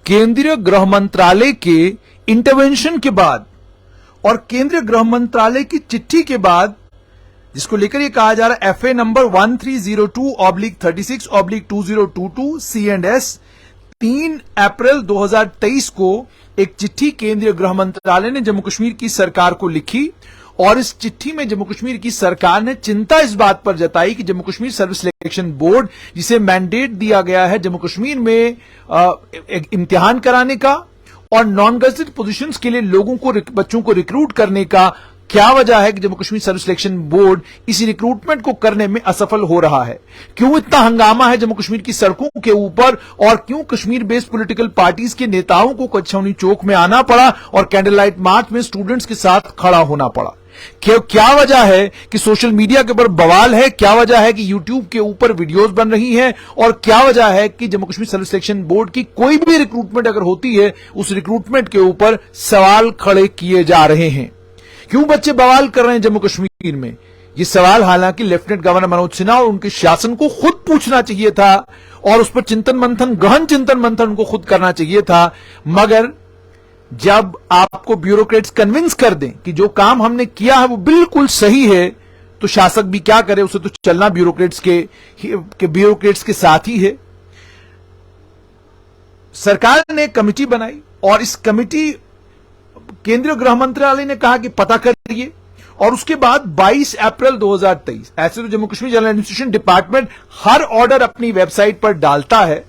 केंद्रीय गृह मंत्रालय के इंटरवेंशन के बाद और केंद्रीय गृह मंत्रालय की चिट्ठी के बाद, जिसको लेकर यह कहा जा रहा है FA नंबर 1302/36/2022 C&S, 3 अप्रैल 2023 को एक चिट्ठी केंद्रीय गृह मंत्रालय ने जम्मू कश्मीर की सरकार को लिखी और इस चिट्ठी में जम्मू कश्मीर की सरकार ने चिंता इस बात पर जताई कि Jammu Kashmir service selection board, जिसे मैंडेट दिया गया है जम्मू कश्मीर में इम्तिहान कराने का और नॉन गजेटेड पोजीशंस के लिए लोगों को, बच्चों को रिक्रूट करने का, क्या वजह है कि Jammu Kashmir service selection board इसी रिक्रूटमेंट को करने में असफल हो रहा है? क्यों इतना हंगामा है जम्मू कश्मीर की सड़कों के ऊपर और क्यों कश्मीर बेस्ड पॉलिटिकल पार्टीज के नेताओं को कचौनी चौक में आना पड़ा और कैंडल लाइट मार्च में स्टूडेंट्स के साथ खड़ा होना पड़ा? क्या वजह है कि सोशल मीडिया के ऊपर बवाल है? क्या वजह है कि यूट्यूब के ऊपर वीडियोस बन रही हैं? और क्या वजह है कि Jammu Kashmir service selection board की कोई भी रिक्रूटमेंट अगर होती है, उस रिक्रूटमेंट के ऊपर सवाल खड़े किए जा रहे हैं? क्यों बच्चे बवाल कर रहे हैं जम्मू कश्मीर में? ये सवाल हालांकि लेफ्टिनेंट गवर्नर मनोज सिन्हा और उनके शासन को खुद पूछना चाहिए था और उस पर चिंतन मंथन, गहन चिंतन मंथन उनको खुद करना चाहिए था। मगर जब आपको ब्यूरोक्रेट्स कन्विंस कर दें कि जो काम हमने किया है वो बिल्कुल सही है, तो शासक भी क्या करे, उसे तो चलना ब्यूरोक्रेट्स के साथ ही है। सरकार ने कमेटी बनाई और इस कमेटी, केंद्रीय गृह मंत्रालय ने कहा कि पता करिए, और उसके बाद 22 अप्रैल 2023, ऐसे तो Jammu Kashmir general administration department हर ऑर्डर अपनी वेबसाइट पर डालता है,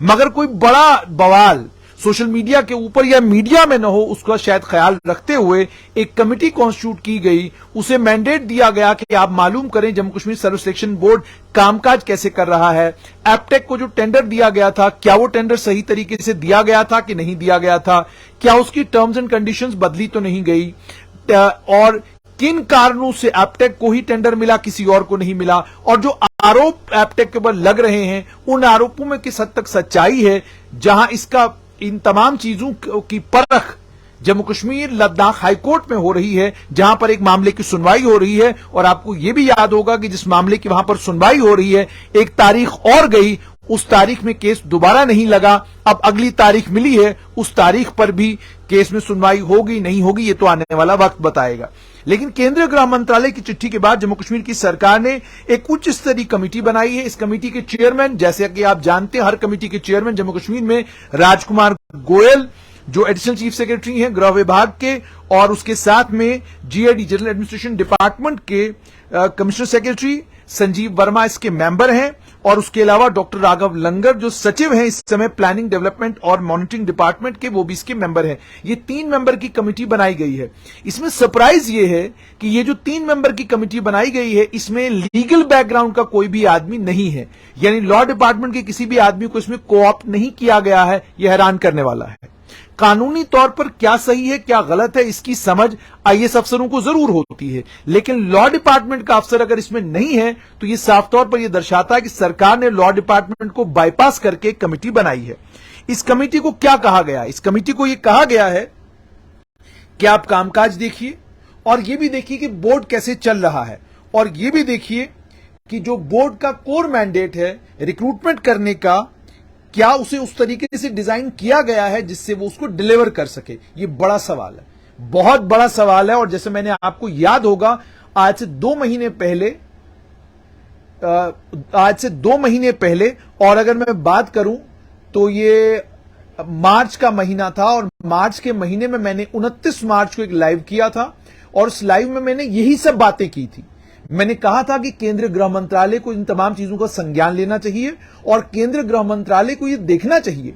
मगर कोई बड़ा बवाल सोशल मीडिया के ऊपर या मीडिया में न हो, उसका शायद ख्याल रखते हुए एक कमेटी कॉन्स्टिट्यूट की गई। उसे मैंडेट दिया गया कि आप मालूम करें Jammu Kashmir service selection board कामकाज कैसे कर रहा है। एपटेक को जो टेंडर दिया गया था, क्या वो टेंडर सही तरीके से दिया गया था कि नहीं दिया गया था? क्या उसकी टर्म्स एंड कंडीशंस बदली तो नहीं गई? और किन कारणों से एपटेक को ही टेंडर मिला, किसी और को नहीं मिला? और जो आरोप एपटेक के ऊपर लग रहे हैं, उन आरोपों में किस हद तक सच्चाई है? जहां इसका, इन तमाम चीजों की परख जम्मू कश्मीर लद्दाख हाईकोर्ट में हो रही है, जहां पर एक मामले की सुनवाई हो रही है। और आपको यह भी याद होगा कि जिस मामले की वहां पर सुनवाई हो रही है, एक तारीख और गई, उस तारीख में केस दोबारा नहीं लगा। अब अगली तारीख मिली है, उस तारीख पर भी केस में सुनवाई होगी नहीं होगी, ये तो आने वाला वक्त बताएगा। लेकिन केंद्रीय गृह मंत्रालय की चिट्ठी के बाद जम्मू कश्मीर की सरकार ने एक उच्च स्तरीय कमेटी बनाई है। इस कमेटी के चेयरमैन, जैसे कि आप जानते हैं, हर कमेटी के चेयरमैन जम्मू कश्मीर में राजकुमार गोयल, जो एडिशनल चीफ सेक्रेटरी हैं गृह विभाग के, और उसके साथ में GAD जनरल एडमिनिस्ट्रेशन डिपार्टमेंट के कमिश्नर सेक्रेटरी संजीव वर्मा इसके मेंबर हैं, और उसके अलावा डॉक्टर राघव लंगर जो सचिव हैं इस समय प्लानिंग, डेवलपमेंट और मॉनिटरिंग डिपार्टमेंट के, वो भी इसके मेंबर हैं। ये 3 मेंबर की कमेटी बनाई गई है। इसमें सरप्राइज ये है कि ये जो 3 मेंबर की कमेटी बनाई गई है, इसमें लीगल बैकग्राउंड का कोई भी आदमी नहीं है, यानी लॉ डिपार्टमेंट के किसी भी आदमी को इसमें कोऑप्ट नहीं किया गया है। यह हैरान करने वाला है। कानूनी तौर पर क्या सही है क्या गलत है, इसकी समझ IAS अफसरों को जरूर होती है, लेकिन लॉ डिपार्टमेंट का अफसर अगर इसमें नहीं है तो यह साफ तौर पर यह दर्शाता है कि सरकार ने लॉ डिपार्टमेंट को बाईपास करके एक कमेटी बनाई है। इस कमेटी को क्या कहा गया? इस कमेटी को यह कहा गया है कि आप कामकाज देखिए और यह भी देखिए कि बोर्ड कैसे चल रहा है, और यह भी देखिए कि जो बोर्ड का कोर मैंडेट है रिक्रूटमेंट करने का, क्या उसे उस तरीके से डिजाइन किया गया है जिससे वो उसको डिलीवर कर सके। ये बड़ा सवाल है, बहुत बड़ा सवाल है। और जैसे मैंने, आपको याद होगा, आज से 2 महीने पहले, और अगर मैं बात करूं तो ये मार्च का महीना था, और मार्च के महीने में मैंने 29 मार्च को एक लाइव किया था, और उस लाइव में मैंने यही सब बातें की थी। मैंने कहा था कि केंद्रीय गृह मंत्रालय को इन तमाम चीजों का संज्ञान लेना चाहिए और केंद्रीय गृह मंत्रालय को यह देखना चाहिए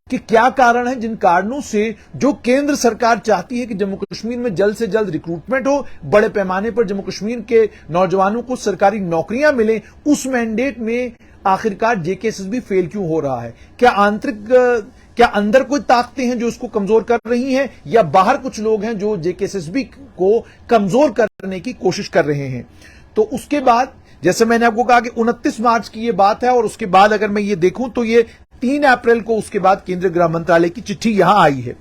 कि क्या कारण है, जिन कारणों से जो केंद्र सरकार चाहती है कि जम्मू कश्मीर में जल्द से जल्द रिक्रूटमेंट हो, बड़े पैमाने पर जम्मू कश्मीर के नौजवानों को सरकारी नौकरियां मिले, उस मैंडेट में आखिरकार JKSSB फेल क्यों हो रहा है? क्या अंदर कोई ताकतें हैं जो इसको कमजोर कर रही हैं, या बाहर कुछ लोग हैं जो JKSSB को कमजोर करने की कोशिश कर रहे हैं? तो उसके बाद, जैसे मैंने आपको कहा कि 29 मार्च की ये बात है, और उसके बाद अगर मैं ये देखूं तो ये 3 अप्रैल को उसके बाद केंद्रीय गृह मंत्रालय की चिट्ठी यहां आई है,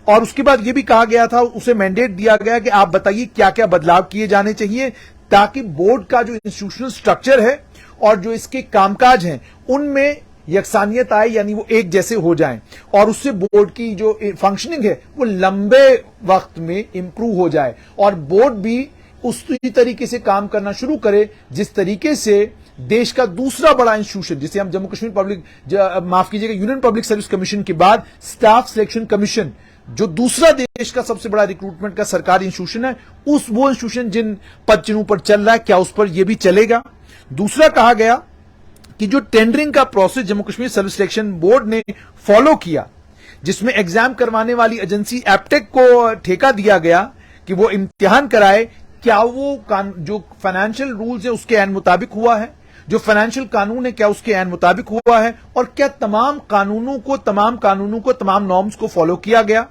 और उसके बाद ये भी कहा गया था, उसे मैंडेट दिया गया कि आप बताइए क्या क्या बदलाव किए जाने चाहिए ताकि बोर्ड का जो इंस्टीट्यूशनल स्ट्रक्चर है और जो इसके कामकाज हैं उनमें यकसानियत आए, यानी वो एक जैसे हो जाएं और उससे बोर्ड की जो फंक्शनिंग है वो लंबे वक्त में इंप्रूव हो जाए और बोर्ड भी उसी तरीके से काम करना शुरू करे जिस तरीके से देश का दूसरा बड़ा इंस्टीट्यूशन, जिसे हम जम्मू कश्मीर माफ कीजिएगा, यूनियन पब्लिक सर्विस कमीशन के बाद स्टाफ सिलेक्शन कमीशन, जो दूसरा देश का सबसे बड़ा रिक्रूटमेंट का सरकारी इंस्टीट्यूशन है, वो इंस्टीट्यूशन जिन पद चिन्हों पर चल रहा है, क्या उस पर यह भी चलेगा। दूसरा कहा गया कि जो टेंडरिंग का process Jammu Kashmir service selection board ने फॉलो किया, जिसमें एग्जाम करवाने वाली एजेंसी एप्टेक को ठेका दिया गया कि वो इम्तिहान कराए, क्या वो जो फाइनेंशियल रूल्स है उसके ऐन मुताबिक हुआ है, जो फाइनेंशियल कानून है क्या उसके ऐन मुताबिक हुआ है, और क्या तमाम कानूनों को, तमाम नॉर्म्स को फॉलो किया गया।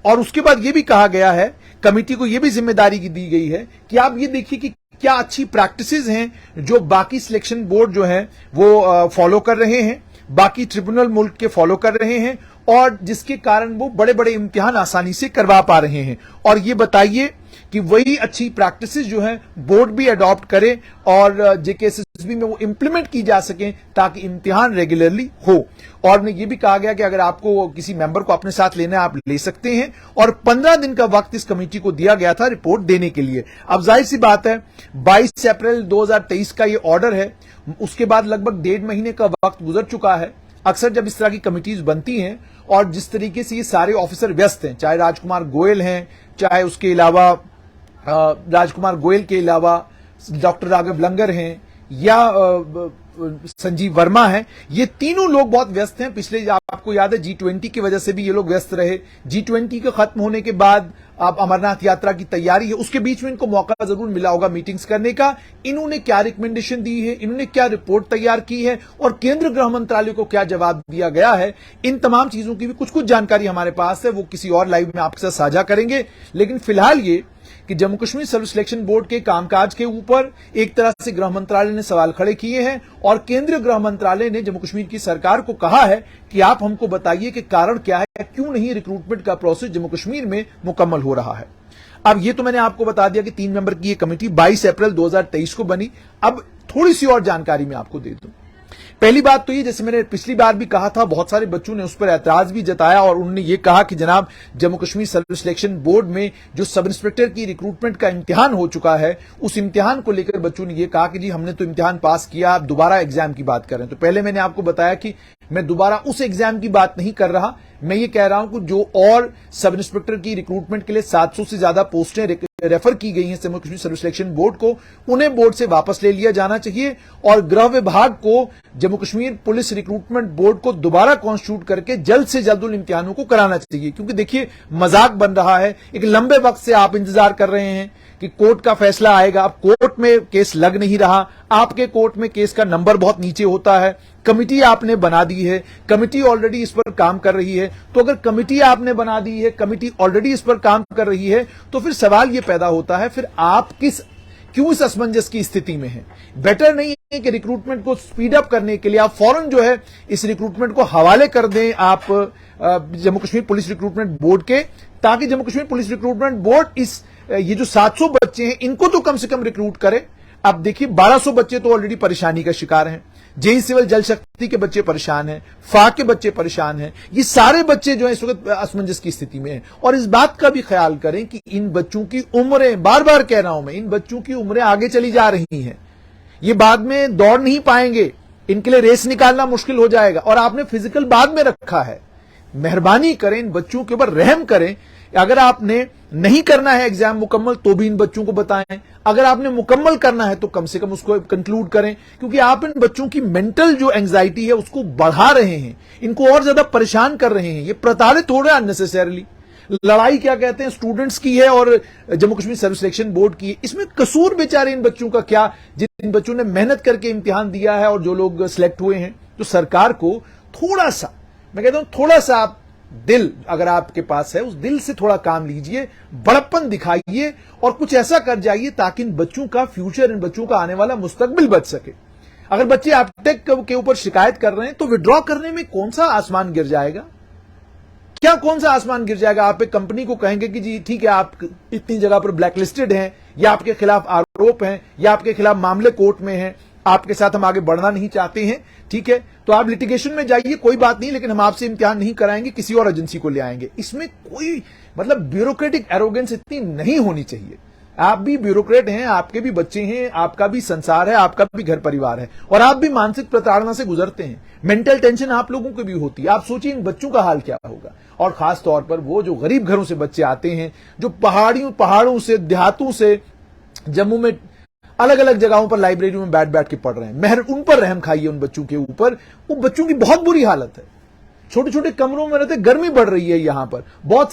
और उसके बाद यह भी कहा गया है, कमेटी को यह भी जिम्मेदारी दी गई है कि आप ये देखिए कि क्या अच्छी प्रैक्टिसेस हैं जो बाकी सिलेक्शन बोर्ड जो है वो फॉलो कर रहे हैं, बाकी ट्रिब्यूनल मुल्क के फॉलो कर रहे हैं, और जिसके कारण वो बड़े बड़े इम्तिहान आसानी से करवा पा रहे हैं। और ये बताइए कि वही अच्छी प्रैक्टिसेस जो है बोर्ड भी अडॉप्ट करे और जेकेएसएसबी में वो इंप्लीमेंट की जा सके ताकि इम्तिहान रेगुलरली हो। और ये भी कहा गया कि अगर आपको किसी मेंबर को अपने साथ लेना है आप ले सकते हैं, और 15 दिन का वक्त इस कमेटी को दिया गया था रिपोर्ट देने के लिए। अब जाहिर सी बात है 22 अप्रैल 2023 का ये ऑर्डर है, उसके बाद लगभग 1.5 महीने का वक्त गुजर चुका है। अक्सर जब इस तरह की कमिटीज बनती हैं और जिस तरीके से ये सारे ऑफिसर व्यस्त हैं, चाहे राजकुमार गोयल हैं, चाहे उसके अलावा राजकुमार गोयल के अलावा डॉक्टर राघव लंगर हैं या संजीव वर्मा है, ये तीनों लोग बहुत व्यस्त हैं। पिछले आपको याद है G20 की वजह से भी ये लोग व्यस्त रहे। G20 के खत्म होने के बाद आप अमरनाथ यात्रा की तैयारी है, उसके बीच में इनको मौका जरूर मिला होगा मीटिंग्स करने का। इन्होंने क्या रिकमेंडेशन दी है, इन्होंने क्या रिपोर्ट तैयार की है और केंद्र गृह मंत्रालय को क्या जवाब दिया गया है, इन तमाम चीजों की भी कुछ जानकारी हमारे पास है, वो किसी और लाइव में आपके साथ साझा करेंगे। लेकिन फिलहाल ये कि Jammu Kashmir service selection board के कामकाज के ऊपर एक तरह से गृह मंत्रालय ने सवाल खड़े किए हैं और केंद्रीय गृह मंत्रालय ने जम्मू कश्मीर की सरकार को कहा है कि आप हमको बताइए कि कारण क्या है, क्यों नहीं रिक्रूटमेंट का प्रोसेस जम्मू कश्मीर में मुकम्मल हो रहा है। अब ये तो मैंने आपको बता दिया कि 3 मेंबर की ये कमेटी 22 अप्रैल 2023 को बनी। अब थोड़ी सी और जानकारी मैं आपको दे दूं। पहली बात तो ये, जैसे मैंने पिछली बार भी कहा था, बहुत सारे बच्चों ने उस पर ऐतराज भी जताया और उन्होंने ये कहा कि जनाब Jammu Kashmir service selection board में जो सब इंस्पेक्टर की रिक्रूटमेंट का इम्तिहान हो चुका है, उस इम्तिहान को लेकर बच्चों ने ये कहा कि जी हमने तो इम्तिहान पास किया, आप दोबारा एग्जाम की बात कर रहे हैं। तो पहले मैंने आपको बताया कि मैं दोबारा उस एग्जाम की बात नहीं कर रहा, मैं ये कह रहा हूं कि जो और सब इंस्पेक्टर की रिक्रूटमेंट के लिए 700 से ज्यादा पोस्टें रेफर की गई हैं Jammu Kashmir service selection board को, उन्हें बोर्ड से वापस ले लिया जाना चाहिए और गृह विभाग को Jammu Kashmir police recruitment board को दोबारा कॉन्स्टिट्यूट करके जल्द से जल्द उन इम्तिहानों को कराना चाहिए। क्योंकि देखिए मजाक बन रहा है, एक लंबे वक्त से आप इंतजार कर रहे हैं कि कोर्ट का फैसला आएगा। अब कोर्ट में केस लग नहीं रहा, आपके कोर्ट में केस का नंबर बहुत नीचे होता है, कमिटी आपने बना दी है, कमिटी ऑलरेडी इस पर काम कर रही है। तो अगर कमिटी आपने बना दी है, कमिटी ऑलरेडी इस पर काम कर रही है, तो फिर सवाल यह पैदा होता है फिर आप क्यों इस असमंजस की स्थिति में हैं। बेटर नहीं है कि रिक्रूटमेंट को स्पीड अप करने के लिए आप फौरन जो है इस रिक्रूटमेंट को हवाले कर दें आप Jammu Kashmir police recruitment board के, ताकि Jammu Kashmir police recruitment board ये जो 700 बच्चे हैं इनको तो कम से कम रिक्रूट करे। अब देखिए 1200 बच्चे तो ऑलरेडी परेशानी का शिकार हैं, जेई सिविल जल शक्ति के बच्चे परेशान हैं, फाक के बच्चे परेशान हैं, ये सारे बच्चे जो है इस वक्त असमंजस की स्थिति में हैं। और इस बात का भी ख्याल करें कि इन बच्चों की उम्रें, बार बार कह रहा हूं मैं, इन बच्चों की उम्रें आगे चली जा रही हैं, ये बाद में दौड़ नहीं पाएंगे, इनके लिए रेस निकालना मुश्किल हो जाएगा। और आपने फिजिकल बाद में रखा है, मेहरबानी करें इन बच्चों के ऊपर रहम करें। अगर आपने नहीं करना है एग्जाम मुकम्मल तो भी इन बच्चों को बताएं, अगर आपने मुकम्मल करना है तो कम से कम उसको कंक्लूड करें, क्योंकि आप इन बच्चों की मेंटल जो एंजाइटी है उसको बढ़ा रहे हैं, इनको और ज्यादा परेशान कर रहे हैं, ये प्रताड़ित हो रहे हैं अननेसेसरली। लड़ाई क्या कहते हैं स्टूडेंट्स की है और Jammu Kashmir service selection board की है, इसमें कसूर बेचारे इन बच्चों का क्या, जिन बच्चों ने मेहनत करके इम्तिहान दिया है और जो लोग सिलेक्ट हुए हैं। तो सरकार को थोड़ा सा, मैं कहता हूं थोड़ा सा आप दिल अगर आपके पास है, उस दिल से थोड़ा काम लीजिए, बड़प्पन दिखाइए और कुछ ऐसा कर जाइए ताकि इन बच्चों का फ्यूचर, इन बच्चों का आने वाला मुस्तकबिल बच सके। अगर बच्चे एप्टेक के ऊपर शिकायत कर रहे हैं तो विड्रॉ करने में कौन सा आसमान गिर जाएगा, क्या कौन सा आसमान गिर जाएगा। आप एक कंपनी को कहेंगे कि जी ठीक है आप इतनी जगह पर ब्लैकलिस्टेड हैं या आपके खिलाफ आरोप हैं या आपके खिलाफ मामले कोर्ट में हैं, आपके साथ हम आगे बढ़ना नहीं चाहते हैं, ठीक है, तो आप लिटिगेशन में जाइए, कोई बात नहीं, लेकिन हम आपसे इम्तिहान नहीं कराएंगे, किसी और एजेंसी को ले आएंगे। इसमें कोई मतलब ब्यूरोक्रेटिक एरोगेंस इतनी नहीं होनी चाहिए। आप भी ब्यूरोक्रेट हैं, आपके भी बच्चे हैं, आपका भी संसार है, आपका भी घर परिवार है, और आप भी मानसिक प्रताड़ना से गुजरते हैं। मेंटल टेंशन आप लोगों की भी होती है। आप सोचिए इन बच्चों का हाल क्या होगा, और खास तौर पर वो जो गरीब घरों से बच्चे आते हैं, जो पहाड़ों से, देहातों से, जम्मू में अलग अलग जगहों पर लाइब्रेरी में बैठ बैठ के पढ़ रहे हैं। उन पर रहम खाइए, उन बच्चों के ऊपर। वो बच्चों की बहुत बुरी हालत है, छोटे छोटे कमरों में रहते, गर्मी बढ़ रही है यहां पर। बहुत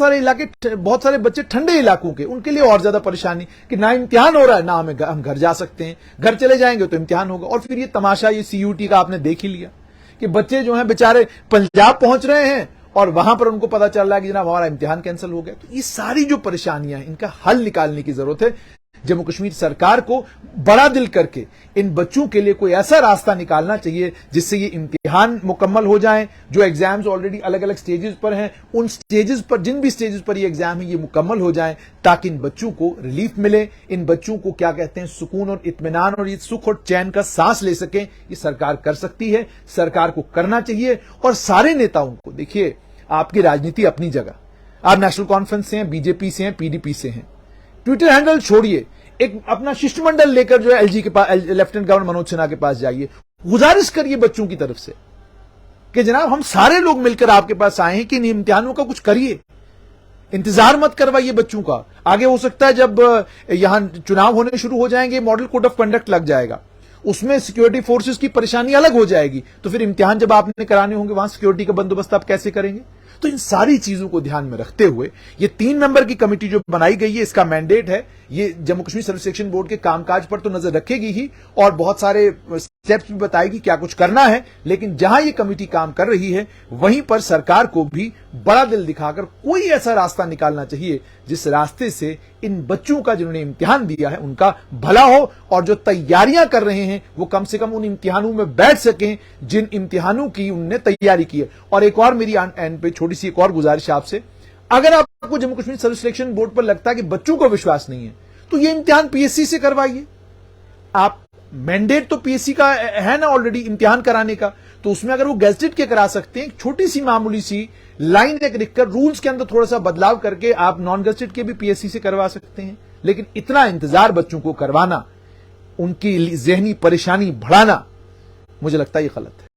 सारे बच्चे ठंडे इलाकों के, उनके लिए और ज्यादा परेशानी कि ना इम्तिहान हो रहा है, ना हम घर जा सकते हैं। घर चले जाएंगे तो इम्तिहान होगा। और फिर ये तमाशा, ये CUT का आपने देख ही लिया कि बच्चे जो हैं बेचारे पंजाब पहुंच रहे हैं और वहां पर उनको पता चल रहा है कि जनाब हमारा इम्तिहान कैंसिल हो गया। तो ये सारी जो परेशानियां हैं, इनका हल निकालने की जरूरत है। जम्मू कश्मीर सरकार को बड़ा दिल करके इन बच्चों के लिए कोई ऐसा रास्ता निकालना चाहिए जिससे ये इम्तिहान मुकम्मल हो जाएं। जो एग्जाम्स ऑलरेडी अलग अलग स्टेजेस पर हैं, उन स्टेजेस पर, जिन भी स्टेजेस पर ये एग्जाम है, ये मुकम्मल हो जाएं, ताकि इन बच्चों को रिलीफ मिले, इन बच्चों को क्या कहते हैं, सुकून और इत्मीनान और ये सुख और चैन का सांस ले सकें। ये सरकार कर सकती है, सरकार को करना चाहिए। और सारे नेताओं को, देखिए आपकी राजनीति अपनी जगह, आप नेशनल कॉन्फ्रेंस से हैं, बीजेपी से हैं, PDP से हैं, ट्विटर हैंडल छोड़िए, एक अपना शिष्टमंडल लेकर जो है LG के पास, लेफ्टिनेंट गवर्नर मनोज सिन्हा के पास जाइए, गुजारिश करिए बच्चों की तरफ से कि जनाब हम सारे लोग मिलकर आपके पास आए हैं कि इन इम्तिहानों का कुछ करिए, इंतजार मत करवाइए बच्चों का। आगे हो सकता है जब यहां चुनाव होने शुरू हो जाएंगे, मॉडल कोड ऑफ कंडक्ट लग जाएगा, उसमें सिक्योरिटी फोर्सेस की परेशानी अलग हो जाएगी। तो फिर इम्तिहान जब आपने कराने होंगे, वहां सिक्योरिटी का बंदोबस्त आप कैसे करेंगे? तो इन सारी चीजों को ध्यान में रखते हुए ये 3 मेंबर की कमेटी जो बनाई गई है, इसका मैंडेट है, ये Jammu Kashmir service selection board के कामकाज पर तो नजर रखेगी ही, और बहुत सारे स्टेप्स भी बताएगी क्या कुछ करना है। लेकिन जहां ये कमेटी काम कर रही है, वहीं पर सरकार को भी बड़ा दिल दिखाकर कोई ऐसा रास्ता निकालना चाहिए जिस रास्ते से इन बच्चों का, जिन्होंने इम्तिहान दिया है, उनका भला हो, और जो तैयारियां कर रहे हैं वो कम से कम उन इम्तिहानों में बैठ सकें जिन इम्तिहानों की उन्होंने तैयारी की है। और एक और मेरी एंड पे छोटी सी एक और गुजारिश आपसे, अगर आपको Jammu Kashmir service selection board पर लगता है कि बच्चों को विश्वास नहीं है, तो ये इम्तिहान PSC से करवाइए। आप मैंडेट तो PSC का है ना ऑलरेडी इम्तिहान कराने का, तो उसमें अगर वो गेजेटेड के करा सकते हैं, छोटी सी मामूली सी लाइन एक लिखकर रूल्स के अंदर थोड़ा सा बदलाव करके आप नॉन गेजेटेड के भी PSC से करवा सकते हैं। लेकिन इतना इंतजार बच्चों को करवाना, उनकी जहनी परेशानी बढ़ाना, मुझे लगता है ये गलत है।